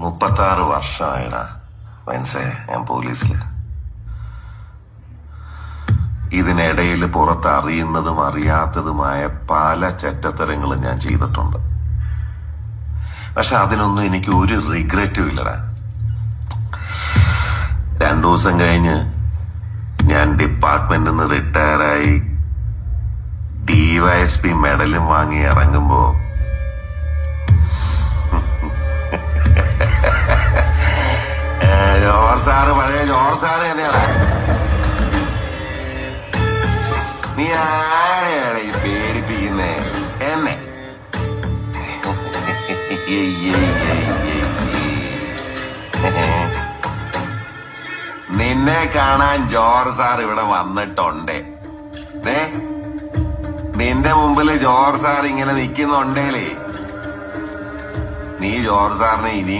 36 വർഷമായിടാ മനസ്സേ ഞാൻ പോലീസില്. ഇതിനിടയിൽ പുറത്ത് അറിയുന്നതും അറിയാത്തതുമായ പല ചെറ്റത്തരങ്ങളും ഞാൻ ചെയ്തിട്ടുണ്ട്. പക്ഷെ അതിനൊന്നും എനിക്ക് ഒരു റിഗ്രറ്റും ഇല്ലടാ. 2 ദിവസം കഴിഞ്ഞ് ഞാൻ ഡിപ്പാർട്ട്മെന്റിൽ നിന്ന് റിട്ടയറായി DYSP മെഡലും വാങ്ങി ഇറങ്ങുമ്പോ പഴയ ജോർജ് സാറ് തന്നെയാണ്. നീ ആരെയാണ് ഈ പേടിപ്പിക്കുന്നേ എന്നെ? നിന്നെ കാണാൻ ജോർജ് സാർ ഇവിടെ വന്നിട്ടുണ്ടേ. നിന്റെ മുമ്പില് ജോർജ് സാർ ഇങ്ങനെ നിക്കുന്നുണ്ടേലേ, നീ ജോർജ് സാറിനെ ഇനി